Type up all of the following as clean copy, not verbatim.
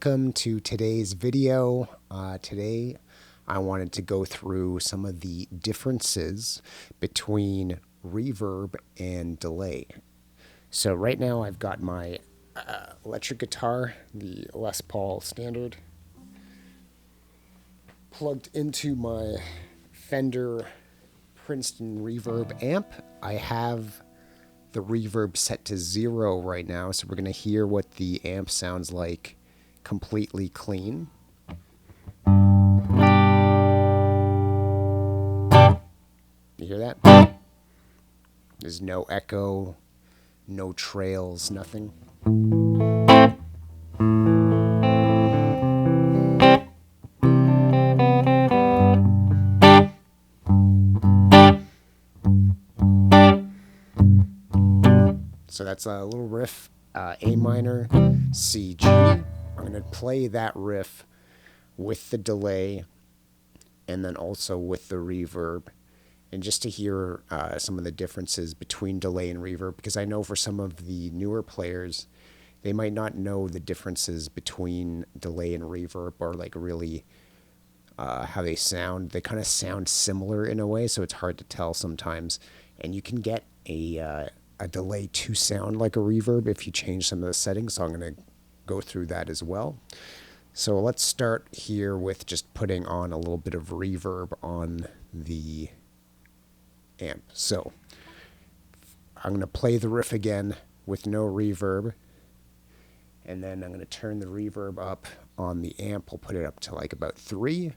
welcome to today's video. Today I wanted to go through some of the differences between reverb and delay. So right now I've got my electric guitar, the Les Paul Standard, plugged into my Fender Princeton Reverb amp. I have the reverb set to 0 right now, so we're going to hear what the amp sounds like completely clean. You hear that? There's no echo, no trails, nothing. So that's a little riff, A minor, C, G. I'm going to play that riff with the delay and then also with the reverb. And just to hear some of the differences between delay and reverb, because I know for some of the newer players, they might not know the differences between delay and reverb, or like really how they sound. They kind of sound similar in a way, so it's hard to tell sometimes. And you can get a delay to sound like a reverb if you change some of the settings, so I'm going to go through that as well. So let's start here with just putting on a little bit of reverb on the amp. So I'm going to play the riff again with no reverb, and then I'm going to turn the reverb up on the amp. I'll put it up to like about 3,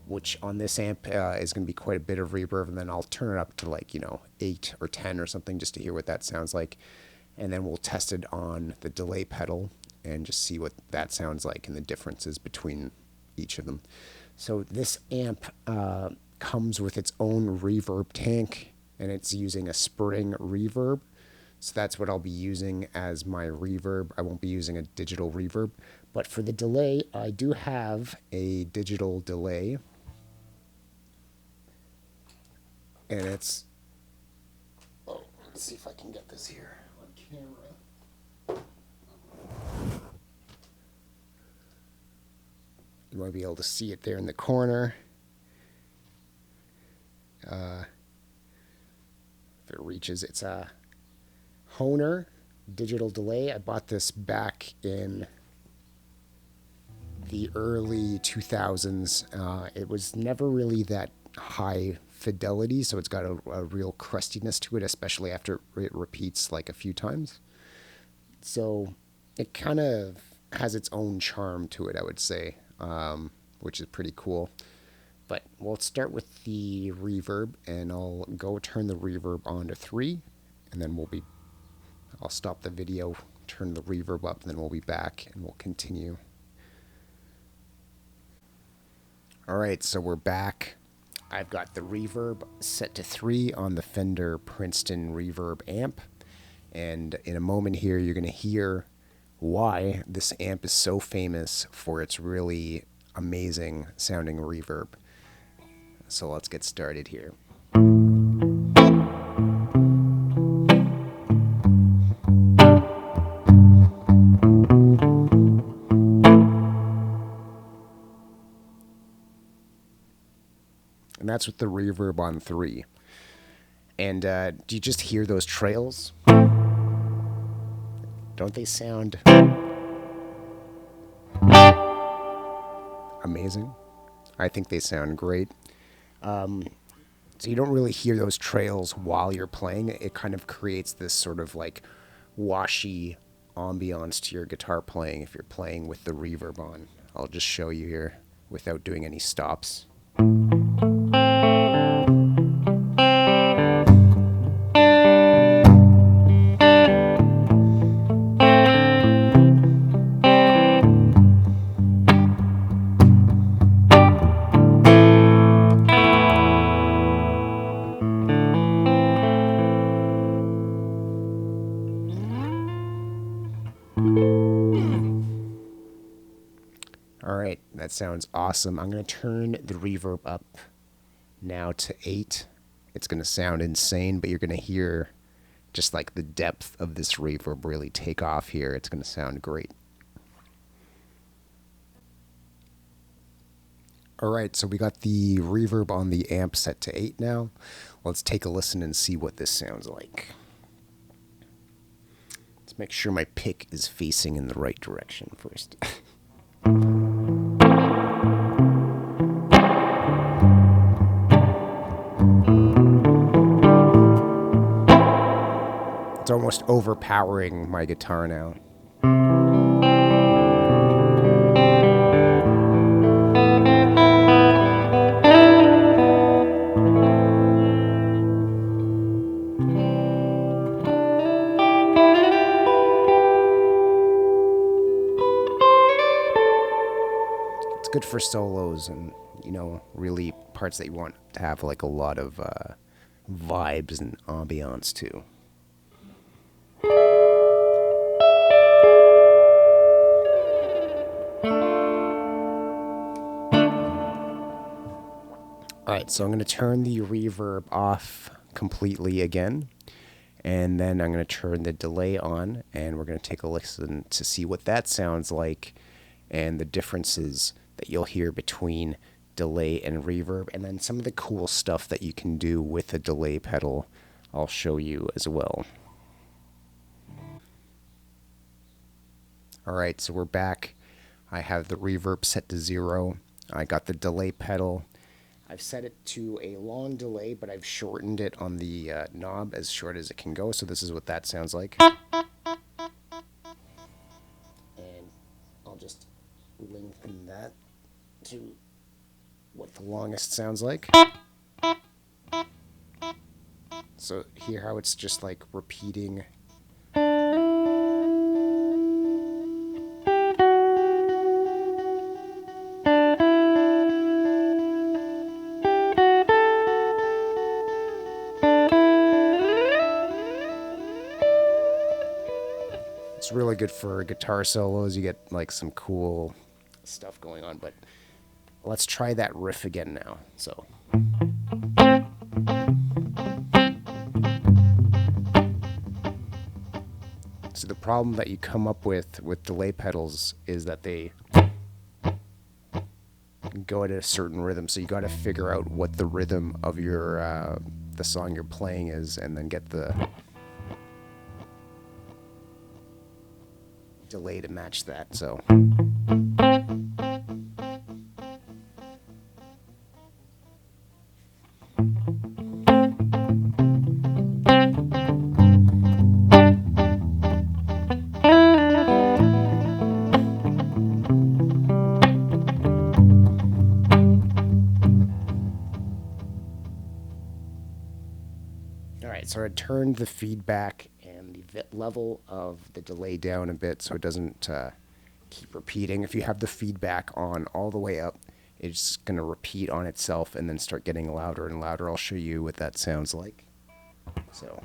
which on this amp is going to be quite a bit of reverb, and then I'll turn it up to like 8 or 10 or something just to hear what that sounds like, and then we'll test it on the delay pedal and just see what that sounds like and the differences between each of them. So this amp comes with its own reverb tank, and it's using a spring reverb. So that's what I'll be using as my reverb. I won't be using a digital reverb. But for the delay, I do have a digital delay. And it's... Oh, let's see if I can get this here on camera. You might be able to see it there in the corner. If it reaches, it's a Onerr Digital Delay. I bought this back in the early 2000s. It was never really that high fidelity, so it's got a real crustiness to it, especially after it repeats like a few times. So it kind of has its own charm to it, I would say, which is pretty cool. But we'll start with the reverb, and I'll go turn the reverb on to 3, and then I'll stop the video, turn the reverb up, and then we'll be back and we'll continue. Alright, so we're back. I've got the reverb set to 3 on the Fender Princeton Reverb amp, and in a moment here you're going to hear why this amp is so famous for its really amazing sounding reverb. So let's get started here. And that's with the reverb on 3. And do you just hear those trails? Don't they sound amazing? I think they sound great. So you don't really hear those trails while you're playing. It kind of creates this sort of like washy ambiance to your guitar playing if you're playing with the reverb on. I'll just show you here without doing any stops. Alright, that sounds awesome. I'm going to turn the reverb up now to 8. It's going to sound insane, but you're going to hear just like the depth of this reverb really take off here. It's going to sound great. Alright, so we got the reverb on the amp set to 8 now. Let's take a listen and see what this sounds like. Let's make sure my pick is facing in the right direction first. It's almost overpowering my guitar now. It's good for solos and, you know, really parts that you want to have like a lot of vibes and ambiance to. Alright, so I'm going to turn the reverb off completely again, and then I'm going to turn the delay on, and we're going to take a listen to see what that sounds like and the differences that you'll hear between delay and reverb, and then some of the cool stuff that you can do with a delay pedal I'll show you as well. Alright, so we're back. I have the reverb set to 0. I got the delay pedal. I've set it to a long delay, but I've shortened it on the knob as short as it can go, so this is what that sounds like. And I'll just lengthen that to what the longest sounds like. So hear how it's just like repeating. It's really good for guitar solos. You get like some cool stuff going on, but let's try that riff again now. So the problem that you come up with delay pedals is that they go at a certain rhythm, so you got to figure out what the rhythm of your the song you're playing is, and then get the delay to match that. So alright, so I turned the feedback and the level of the delay down a bit so it doesn't keep repeating. If you have the feedback on all the way up, it's going to repeat on itself and then start getting louder and louder. I'll show you what that sounds like. So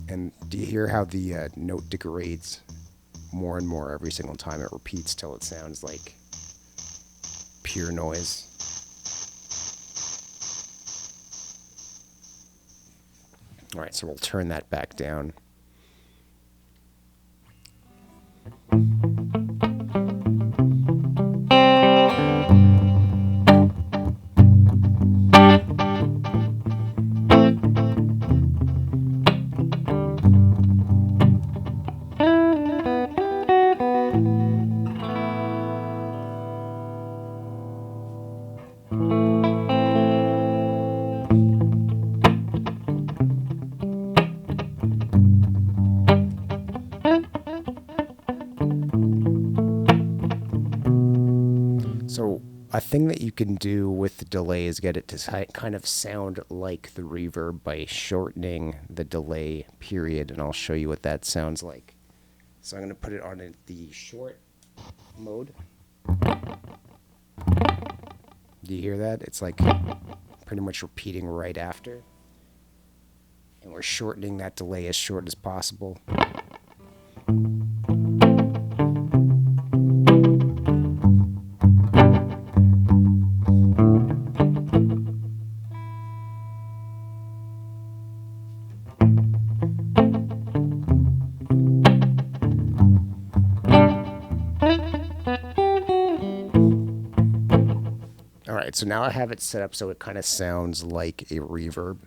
and do you hear how the note degrades more and more every single time it repeats till it sounds like pure noise? Alright, so we'll turn that back down. So a thing that you can do with the delay is get it to kind of sound like the reverb by shortening the delay period, and I'll show you what that sounds like. So I'm going to put it on the short mode. Do you hear that? It's like pretty much repeating right after. And we're shortening that delay as short as possible. Alright, so now I have it set up so it kind of sounds like a reverb.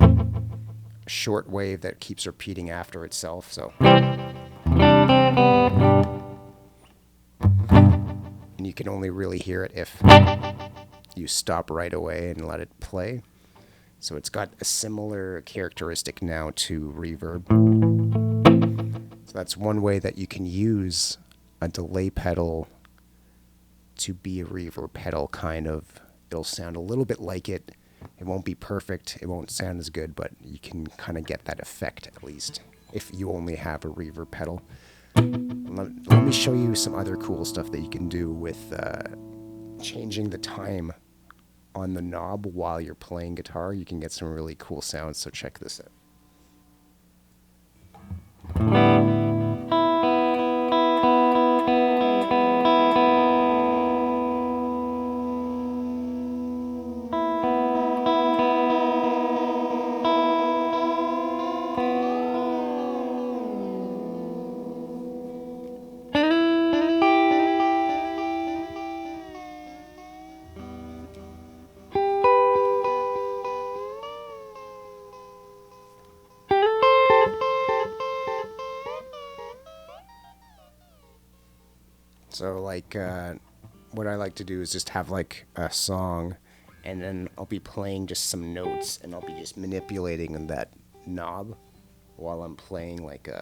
A short wave that keeps repeating after itself, so. And you can only really hear it if you stop right away and let it play. So it's got a similar characteristic now to reverb. So that's one way that you can use a delay pedal to be a reverb pedal, kind of. It'll sound a little bit like it. It won't be perfect. It won't sound as good, but you can kind of get that effect at least if you only have a reverb pedal. Let me show you some other cool stuff that you can do with changing the time on the knob while you're playing guitar. You can get some really cool sounds, so check this out. So like what I like to do is just have like a song, and then I'll be playing just some notes, and I'll be just manipulating that knob while I'm playing like a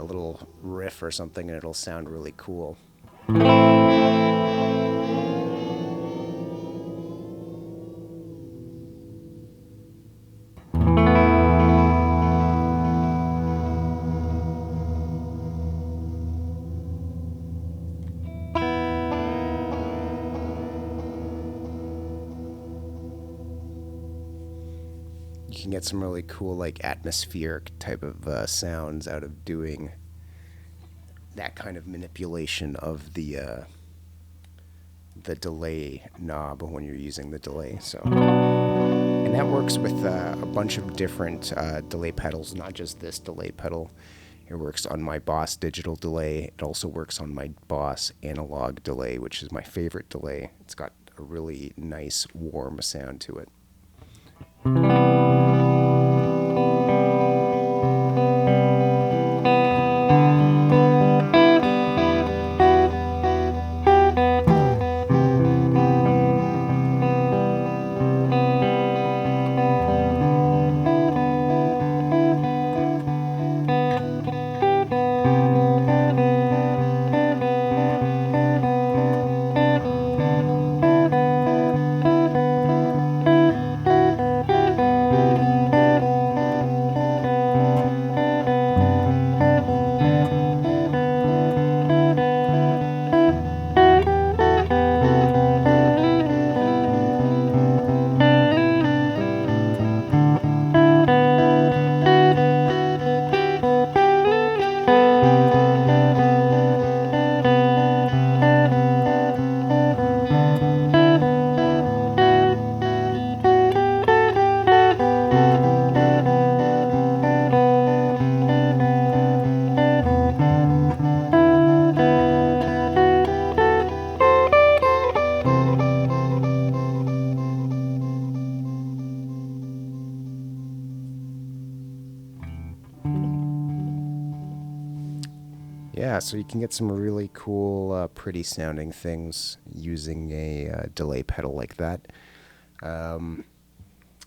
little riff or something, and it'll sound really cool. You can get some really cool, like, atmospheric type of sounds out of doing that kind of manipulation of the delay knob when you're using the delay. So, and that works with a bunch of different delay pedals, not just this delay pedal. It works on my Boss digital delay. It also works on my Boss analog delay, which is my favorite delay. It's got a really nice, warm sound to it. Yeah, so you can get some really cool, pretty sounding things using a delay pedal like that. I'm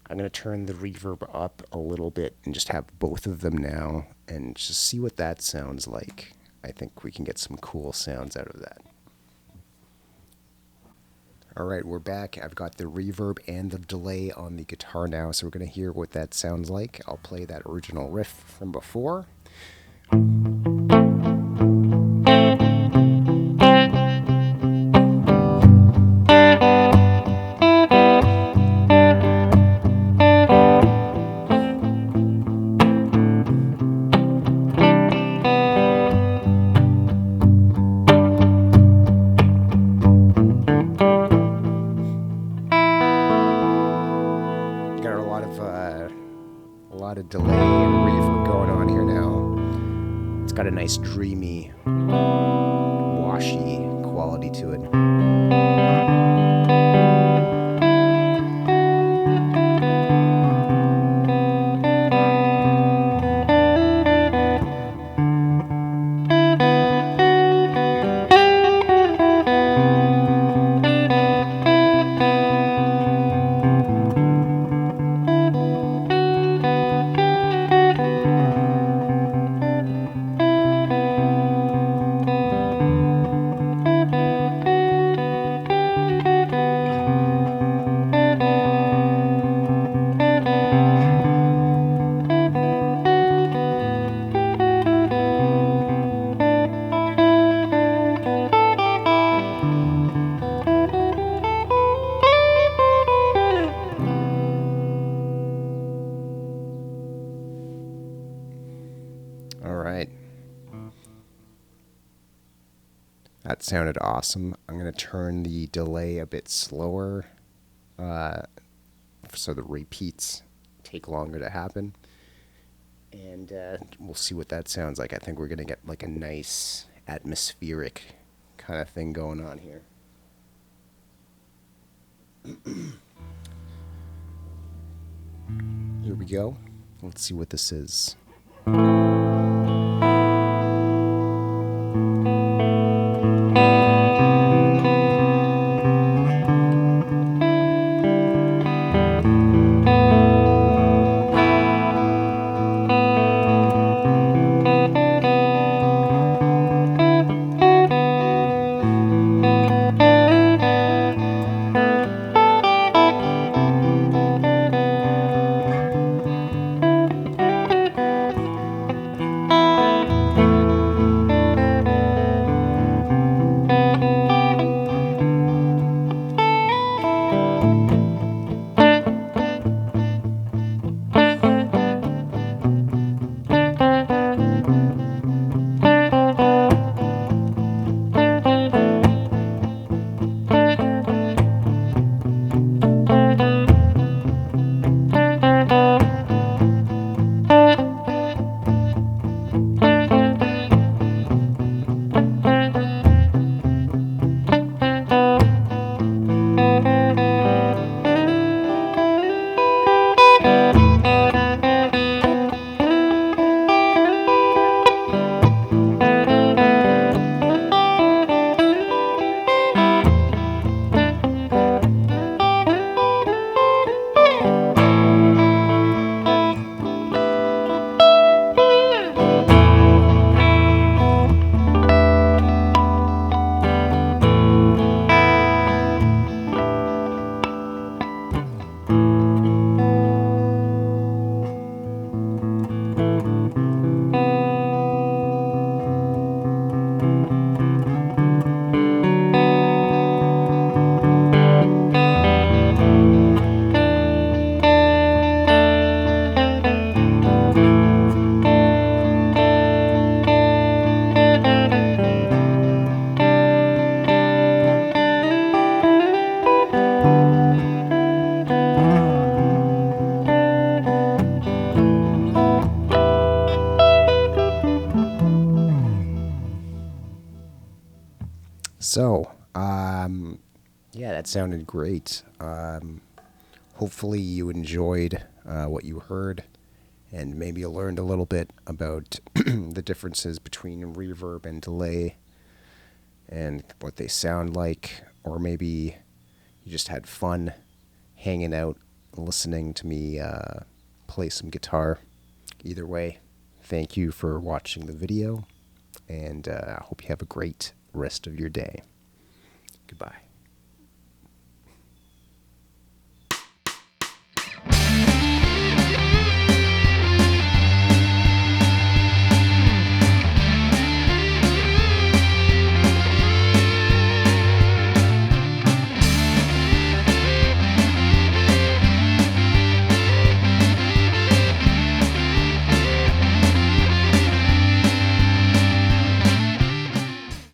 going to turn the reverb up a little bit and just have both of them now and just see what that sounds like. I think we can get some cool sounds out of that. Alright, we're back. I've got the reverb and the delay on the guitar now, so we're going to hear what that sounds like. I'll play that original riff from before. A lot of delay and reverb going on here now. It's got a nice dreamy washy quality to it. All right. That sounded awesome. I'm going to turn the delay a bit slower so the repeats take longer to happen. And we'll see what that sounds like. I think we're going to get like a nice atmospheric kind of thing going on here. Here we go. Let's see what this is. So, yeah, that sounded great. Hopefully you enjoyed what you heard, and maybe you learned a little bit about the differences between reverb and delay and what they sound like, or maybe you just had fun hanging out, listening to me play some guitar. Either way, thank you for watching the video, and I hope you have a great rest of your day. Goodbye.